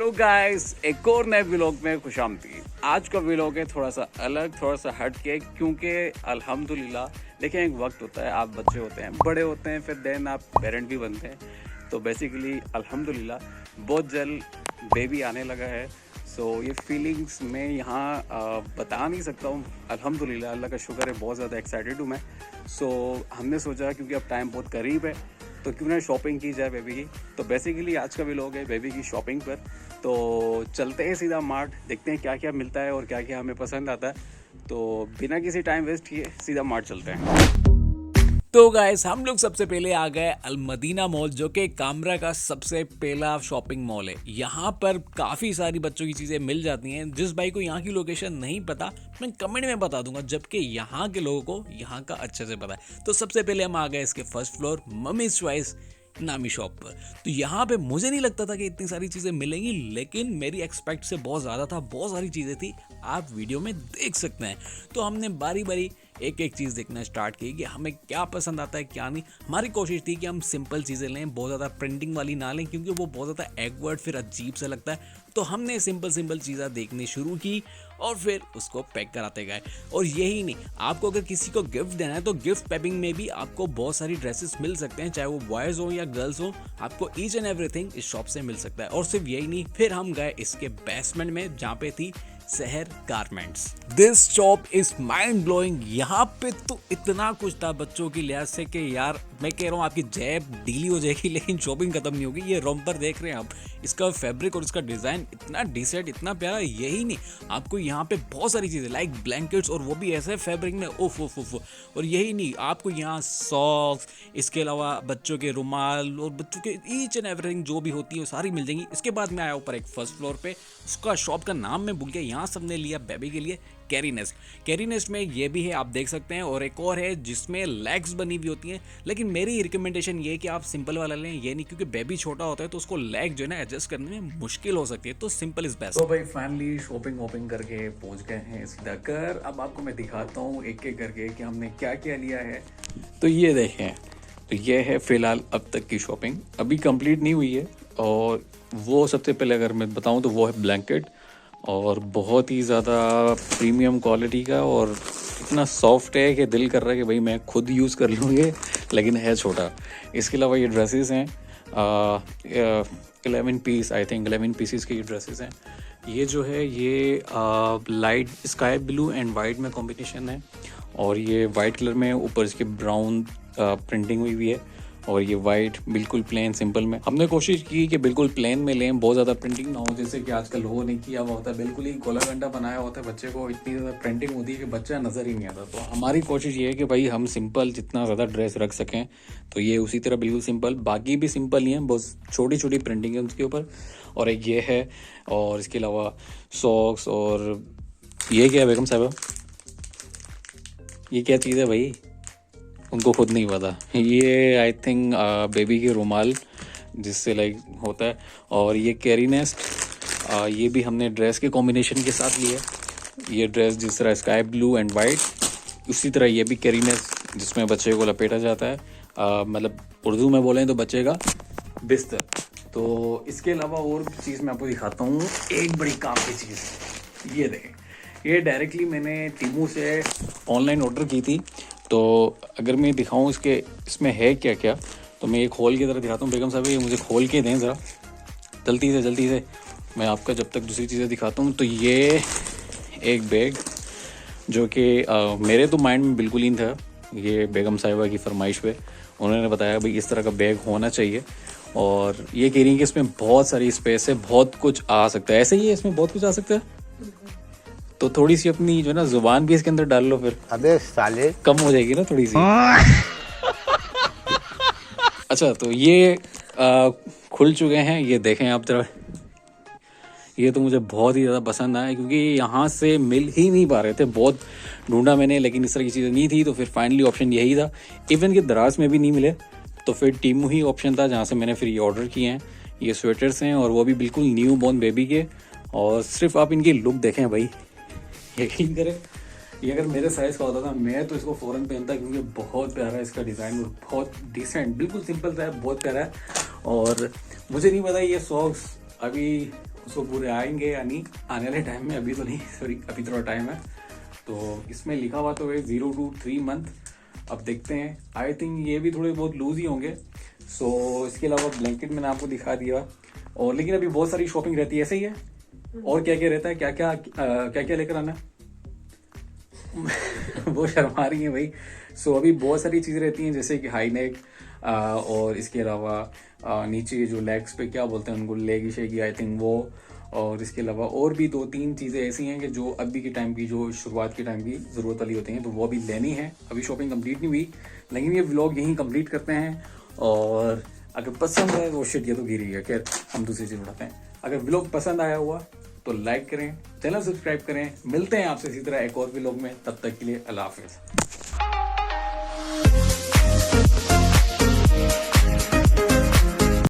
Hello guys, एक और नए व्लॉग में खुशामदीद। आज का व्लॉग है थोड़ा सा अलग, थोड़ा सा हट के, क्योंकि अल्हम्दुलिल्लाह देखें, एक वक्त होता है, आप बच्चे होते हैं, बड़े होते हैं, फिर देन आप पेरेंट भी बनते हैं। तो बेसिकली अल्हम्दुलिल्लाह बहुत जल्द बेबी आने लगा है। सो ये फीलिंग्स मैं यहाँ बता नहीं सकता हूँ। अल्हम्दुलिल्लाह, अल्लाह का शुक्र है, बहुत ज़्यादा एक्साइटेड हूँ मैं। सो हमने सोचा क्योंकि अब टाइम बहुत करीब है तो क्यों ना शॉपिंग की जाए बेबी की। तो बेसिकली आज का व्लॉग है बेबी की शॉपिंग पर। तो चलते हैं सीधा मार्ट, देखते हैं क्या क्या मिलता है और क्या क्या हमें पसंद आता है। तो बिना किसी टाइम वेस्ट किए सीधा मार्ट चलते हैं। तो गाइस, हम लोग सबसे पहले आ गए अलमदीना मॉल, जो कि कामरा का सबसे पहला शॉपिंग मॉल है। यहाँ पर काफ़ी सारी बच्चों की चीज़ें मिल जाती हैं। जिस भाई को यहाँ की लोकेशन नहीं पता, मैं कमेंट में बता दूंगा, जबकि यहाँ के लोगों को यहाँ का अच्छे से पता है। तो सबसे पहले हम आ गए इसके फर्स्ट फ्लोर, मम्मीज चॉइस नामी शॉप पर। तो यहाँ पे मुझे नहीं लगता था कि इतनी सारी चीज़ें मिलेंगी, लेकिन मेरी एक्सपेक्ट से बहुत ज़्यादा था। बहुत सारी चीज़ें थी, आप वीडियो में देख सकते हैं। तो हमने बारी बारी एक एक चीज़ देखना स्टार्ट की कि हमें क्या पसंद आता है क्या नहीं। हमारी कोशिश थी कि हम सिंपल चीज़ें लें, बहुत ज़्यादा प्रिंटिंग वाली ना लें, क्योंकि वो बहुत ज़्यादा एक्वर्ड फिर अजीब सा लगता है। तो हमने सिंपल चीज़ें देखनी शुरू की और फिर उसको पैक कराते गए। और यही नहीं, आपको अगर किसी को गिफ्ट देना है तो गिफ्ट पैकिंग में भी आपको बहुत सारी ड्रेसेस मिल सकते हैं, चाहे वो बॉयज़ हो या गर्ल्स हो। आपको ईच एंड एवरीथिंग इस शॉप से मिल सकता है। और सिर्फ यही नहीं, फिर हम गए इसके बेसमेंट में, जहाँ पे थी शहर garments. This shop is mind blowing. यहाँ पे तो इतना कुछ था बच्चों की लिहाज से कि यार मैं कह रहा हूँ आपकी जेब ढीली हो जाएगी लेकिन शॉपिंग खत्म नहीं होगी। ये रोम्पर देख रहे हैं आप, इसका फैब्रिक और इसका डिजाइन इतना डिसेंट, इतना प्यारा। यही नहीं, आपको यहाँ पे बहुत सारी चीजें लाइक ब्लैंकेट्स, और वो भी ऐसे फैब्रिक में, ओफ ओफ ओफ। और यही नहीं, आपको यहाँ सॉक्स, इसके अलावा बच्चों के रुमाल और बच्चों के ईच एंड एवरीथिंग जो भी होती है वो सारी मिल जाएंगी। इसके बाद मैं आया ऊपर एक फर्स्ट फ्लोर पे, उसका शॉप का नाम मैं भूल गया। यहाँ सबने लिया बेबी के लिए कैरी नेस्ट। कैरी नेस्ट में ये भी है, आप देख सकते हैं। और एक और है जिसमें लेग्स बनी हुई होती हैं, लेकिन मेरी रिकमेंडेशन ये है कि आप सिंपल वाला लें। ये नहीं, क्योंकि बेबी छोटा होता है तो उसको लेग जो है ना एडजस्ट करने में मुश्किल हो सकती है। तो सिंपल इज बेस्ट। तो भाई फाइनली शॉपिंग वॉपिंग करके पहुंच गए हैं सीधा घर। अब आपको मैं दिखाता हूँ एक एक करके कि हमने क्या क्या लिया है। तो ये देखें, तो ये है फिलहाल अब तक की शॉपिंग, अभी कंप्लीट नहीं हुई है। और वो सबसे पहले अगर मैं बताऊँ तो वो है ब्लैंकेट, और बहुत ही ज़्यादा प्रीमियम क्वालिटी का, और इतना सॉफ्ट है कि दिल कर रहा है कि भाई मैं खुद यूज़ कर लूँ ये, लेकिन है छोटा। इसके अलावा ये ड्रेसेस हैं 11 पीस, आई थिंक 11 पीसीस के ये ड्रेसेस हैं। ये जो है ये light sky blue and white में कॉम्बिनेशन है, और ये वाइट कलर में ऊपर इसके ब्राउन प्रिंटिंग हुई हुई है, और ये वाइट बिल्कुल प्लेन सिंपल में। हमने कोशिश की कि बिल्कुल प्लेन में लें, बहुत ज़्यादा प्रिंटिंग ना हो, जैसे कि आजकल लोगों ने किया हुआ होता है, बिल्कुल ही गोला गंडा बनाया होता है बच्चे को, इतनी ज़्यादा प्रिंटिंग होती है कि बच्चा नज़र ही नहीं आता। तो हमारी कोशिश ये है कि भाई हम सिंपल जितना ज़्यादा ड्रेस रख सकें, तो ये उसी तरह बिल्कुल सिंपल। बाकी भी सिंपल ही हैं, बहुत छोटी छोटी प्रिंटिंग है उसके ऊपर। और एक ये है, और इसके अलावा सॉक्स। और ये क्या है बेगम साहब, ये क्या चीज़ है भाई, उनको खुद नहीं पता। ये आई थिंक बेबी के रुमाल जिससे लाइक होता है। और ये कैरी नेस्ट, ये भी हमने ड्रेस के कॉम्बिनेशन के साथ लिया है। ये ड्रेस जिस तरह स्काई ब्लू एंड वाइट, उसी तरह ये भी कैरी नेस्ट जिसमें बच्चे को लपेटा जाता है, मतलब उर्दू में बोलें तो बच्चे का बिस्तर। तो इसके अलावा और चीज़ मैं आपको दिखाता हूँ, एक बड़ी काम की चीज़। ये देखें, ये डायरेक्टली मैंने टीमू से ऑनलाइन ऑर्डर की थी। तो अगर मैं दिखाऊं इसमें है क्या क्या, तो मैं ये खोल के ज़रा दिखाता हूँ। बेगम साहब ये मुझे खोल के दें ज़रा, जल्दी से मैं आपका जब तक दूसरी चीज़ें दिखाता हूँ। तो ये एक बैग जो कि मेरे तो माइंड में बिल्कुल ही नहीं था, ये बेगम साहिबा की फरमाइश पे उन्होंने बताया भाई इस तरह का बैग होना चाहिए। और ये कह रही है कि इसमें बहुत सारी स्पेस है, बहुत कुछ आ सकता है। ऐसे ही है, इसमें बहुत कुछ आ सकता है। तो थोड़ी सी अपनी जो है ना जुबान भी इसके अंदर डाल लो, फिर अबे साले कम हो जाएगी ना थोड़ी सी। अच्छा, तो ये खुल चुके हैं, ये देखें आप जरा। ये तो मुझे बहुत ही ज़्यादा पसंद आया, क्योंकि यहाँ से मिल ही नहीं पा रहे थे, बहुत ढूंढा मैंने, लेकिन इस तरह की चीज़ें नहीं थी। तो फिर फाइनली ऑप्शन यही था, इवन कि दराज में भी नहीं मिले, तो फिर टीमू ही ऑप्शन था जहाँ से मैंने फिर ये ऑर्डर किए हैं। ये स्वेटर्स हैं, और वो भी बिल्कुल न्यू बॉर्न बेबी के। और सिर्फ आप इनकी लुक देखें भाई, यकीन करें, ये अगर मेरे साइज़ का होता था मैं तो इसको फ़ौरन पहनता, क्योंकि बहुत प्यारा है इसका डिज़ाइन, और बहुत डिसेंट, बिल्कुल सिंपल सा है, बहुत प्यारा है। और मुझे नहीं पता ये सॉक्स अभी उसको पूरे आएंगे या नहीं आने वाले टाइम में, अभी तो नहीं, सॉरी अभी थोड़ा टाइम है। तो इसमें लिखा हुआ तो है 0 to 3 मंथ। अब देखते हैं, आई थिंक ये भी थोड़े बहुत लूज ही होंगे। सो इसके अलावा ब्लैंकेट मैंने आपको दिखा दिया, और लेकिन अभी बहुत सारी शॉपिंग रहती है, ऐसे ही है। और क्या क्या रहता है, क्या क्या लेकर आना है? वो शर्मा रही है भाई। सो अभी बहुत सारी चीज़ें रहती हैं, जैसे कि हाई नेक, और इसके अलावा नीचे जो लेग्स पे क्या बोलते हैं उनको, लेगी शेगी आई थिंक वो। और इसके अलावा और भी 2-3 चीज़ें ऐसी हैं कि जो अभी के टाइम की, जो शुरुआत के टाइम की ज़रूरत वाली होती हैं, तो वो अभी लेनी है। अभी शॉपिंग कंप्लीट नहीं हुई, लेकिन ये व्लॉग यहीं कंप्लीट करते हैं। और अगर पसंद है वो शिट, ये तो गिरी है, खैर हम दूसरी चीज़ उठाते हैं। अगर व्लॉग पसंद आया हुआ तो लाइक करें, चैनल सब्सक्राइब करें। मिलते हैं आपसे इसी तरह एक और व्लॉग में, तब तक के लिए अल्लाह हाफिज़।